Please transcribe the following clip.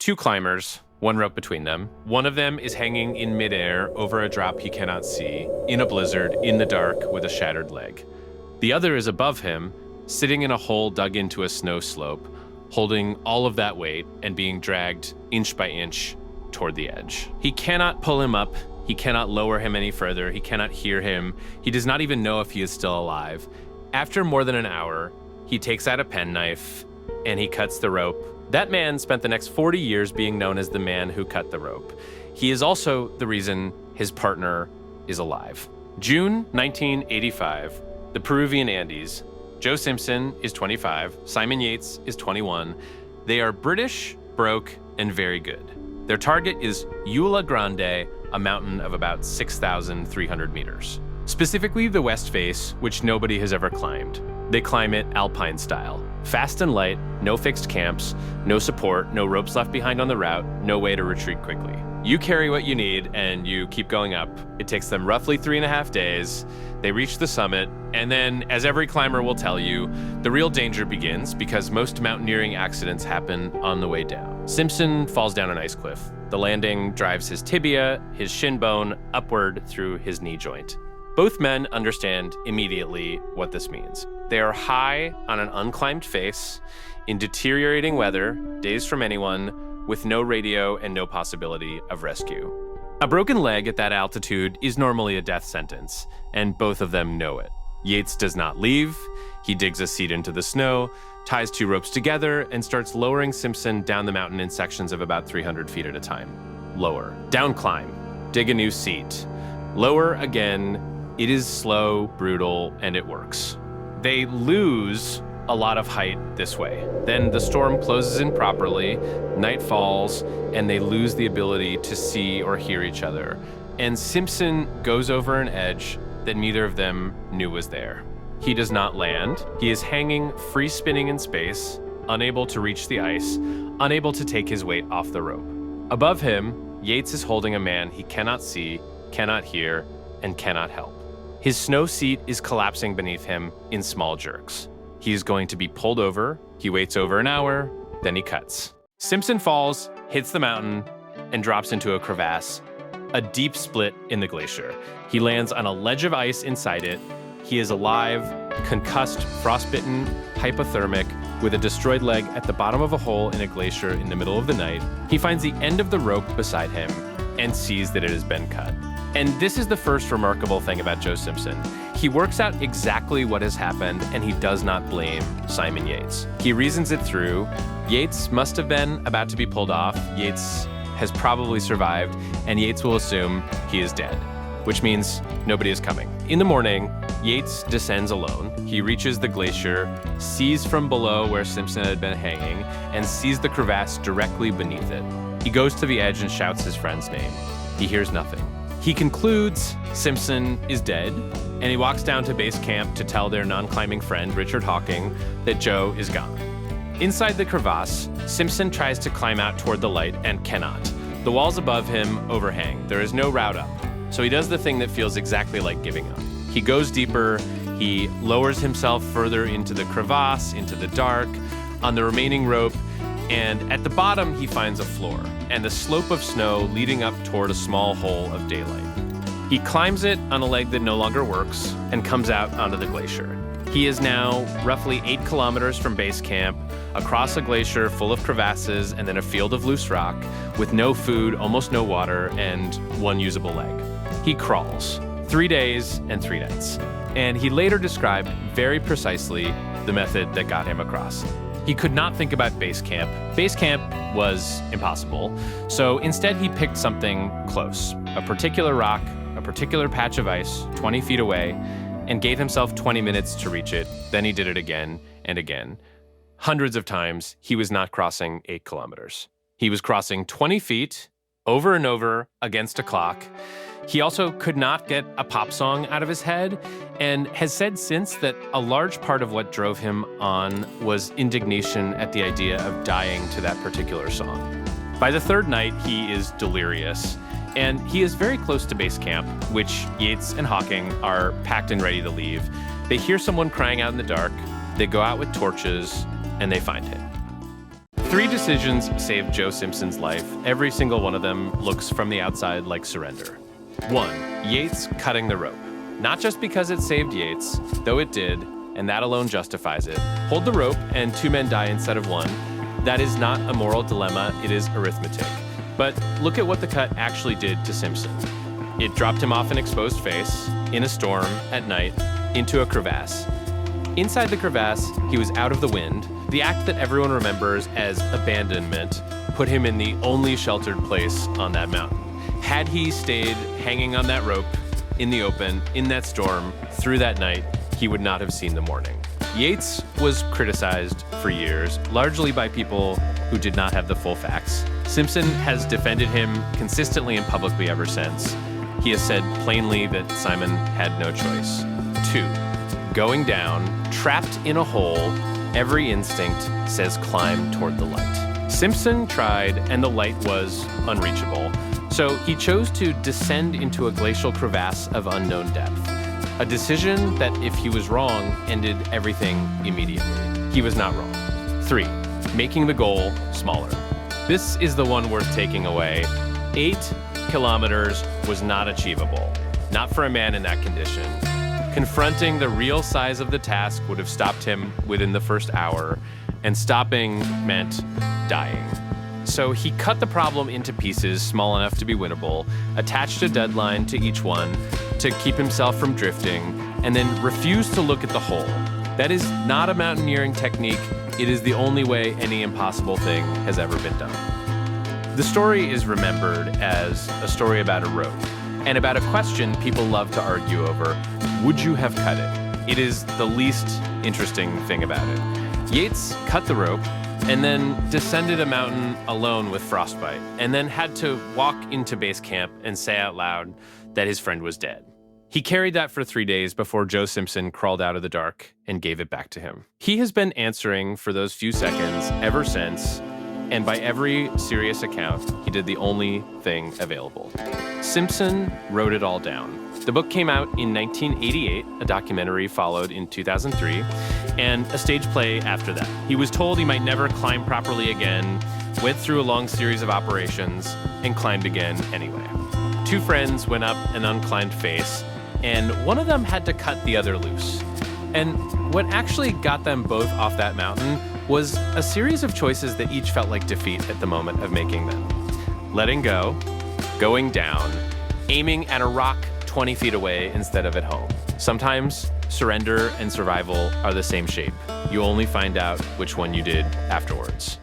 two climbers, one rope between them. One of them is hanging in midair over a drop he cannot see, in a blizzard, in the dark, with a shattered leg. The other is above him, sitting in a hole dug into a snow slope, holding all of that weight and being dragged inch by inch toward the edge. He cannot pull him up. He cannot lower him any further. He cannot hear him. He does not even know if he is still alive. After more than an hour, he takes out a penknife and he cuts the rope. That man spent the next 40 years being known as the man who cut the rope. He is also the reason his partner is alive. June 1985, the Peruvian Andes. Joe Simpson is 25, Simon Yates is 21. They are British, broke, and very good. Their target is Siula Grande, a mountain of about 6,300 meters. Specifically the west face, which nobody has ever climbed. They climb it alpine style. Fast and light, no fixed camps, no support, no ropes left behind on the route, no way to retreat quickly. You carry what you need and you keep going up. It takes them roughly 3.5 days. They reach the summit, and then, as every climber will tell you, the real danger begins because most mountaineering accidents happen on the way down. Simpson falls down an ice cliff. The landing drives his tibia, his shin bone, upward through his knee joint. Both men understand immediately what this means. They are high on an unclimbed face, in deteriorating weather, days from anyone, with no radio and no possibility of rescue. A broken leg at that altitude is normally a death sentence, and both of them know it. Yates does not leave. He digs a seat into the snow, ties two ropes together, and starts lowering Simpson down the mountain in sections of about 300 feet at a time. Lower. Down climb. Dig a new seat. Lower again. It is slow, brutal, and it works. They lose a lot of height this way. Then the storm closes in properly, night falls, and they lose the ability to see or hear each other. And Simpson goes over an edge that neither of them knew was there. He does not land. He is hanging, free spinning in space, unable to reach the ice, unable to take his weight off the rope. Above him, Yates is holding a man he cannot see, cannot hear, and cannot help. His snow seat is collapsing beneath him in small jerks. He is going to be pulled over. He waits over an hour, then he cuts. Simpson falls, hits the mountain, and drops into a crevasse, a deep split in the glacier. He lands on a ledge of ice inside it. He is alive, concussed, frostbitten, hypothermic, with a destroyed leg at the bottom of a hole in a glacier in the middle of the night. He finds the end of the rope beside him and sees that it has been cut. And this is the first remarkable thing about Joe Simpson. He works out exactly what has happened, and he does not blame Simon Yates. He reasons it through. Yates must have been about to be pulled off. Yates has probably survived, and Yates will assume he is dead, which means nobody is coming. In the morning, Yates descends alone. He reaches the glacier, sees from below where Simpson had been hanging, and sees the crevasse directly beneath it. He goes to the edge and shouts his friend's name. He hears nothing. He concludes Simpson is dead, and he walks down to base camp to tell their non-climbing friend, Richard Hawking, that Joe is gone. Inside the crevasse, Simpson tries to climb out toward the light and cannot. The walls above him overhang. There is no route up. So he does the thing that feels exactly like giving up. He goes deeper. He lowers himself further into the crevasse, into the dark, on the remaining rope, and at the bottom he finds a floor and a slope of snow leading up toward a small hole of daylight. He climbs it on a leg that no longer works and comes out onto the glacier. He is now roughly 8 kilometers from base camp, across a glacier full of crevasses and then a field of loose rock, with no food, almost no water, and one usable leg. He crawls 3 days and 3 nights. And he later described very precisely the method that got him across. He could not think about base camp. Base camp was impossible. So instead he picked something close, a particular rock, a particular patch of ice 20 feet away, and gave himself 20 minutes to reach it. Then he did it again and again. Hundreds of times, he was not crossing 8 kilometers. He was crossing 20 feet over and over against a clock. He also could not get a pop song out of his head and has said since that a large part of what drove him on was indignation at the idea of dying to that particular song. By the third night, he is delirious, and he is very close to base camp, which Yates and Hawking are packed and ready to leave. They hear someone crying out in the dark. They go out with torches, and they find him. 3 decisions saved Joe Simpson's life. Every single one of them looks from the outside like surrender. 1. Yates cutting the rope. Not just because it saved Yates, though it did, and that alone justifies it. Hold the rope and 2 men die instead of 1. That is not a moral dilemma, it is arithmetic. But look at what the cut actually did to Simpson. It dropped him off an exposed face, in a storm, at night, into a crevasse. Inside the crevasse, he was out of the wind. The act that everyone remembers as abandonment put him in the only sheltered place on that mountain. Had he stayed hanging on that rope, in the open, in that storm, through that night, he would not have seen the morning. Yates was criticized for years, largely by people who did not have the full facts. Simpson has defended him consistently and publicly ever since. He has said plainly that Simon had no choice. 2. Going down, trapped in a hole, every instinct says climb toward the light. Simpson tried, and the light was unreachable. So he chose to descend into a glacial crevasse of unknown depth. A decision that, if he was wrong, ended everything immediately. He was not wrong. 3. Making the goal smaller. This is the one worth taking away. 8 kilometers was not achievable. Not for a man in that condition. Confronting the real size of the task would have stopped him within the first hour, and stopping meant dying. So he cut the problem into pieces small enough to be winnable, attached a deadline to each one to keep himself from drifting, and then refused to look at the whole. That is not a mountaineering technique. It is the only way any impossible thing has ever been done. The story is remembered as a story about a rope, and about a question people love to argue over: would you have cut it? It is the least interesting thing about it. Yates cut the rope and then descended a mountain alone with frostbite, and then had to walk into base camp and say out loud that his friend was dead. He carried that for 3 days before Joe Simpson crawled out of the dark and gave it back to him. He has been answering for those few seconds ever since, and by every serious account, he did the only thing available. Simpson wrote it all down. The book came out in 1988, a documentary followed in 2003, and a stage play after that. He was told he might never climb properly again, went through a long series of operations, and climbed again anyway. 2 friends went up an unclimbed face, and one of them had to cut the other loose. And what actually got them both off that mountain was a series of choices that each felt like defeat at the moment of making them. Letting go, going down, aiming at a rock 20 feet away instead of at home. Sometimes surrender and survival are the same shape. You only find out which one you did afterwards.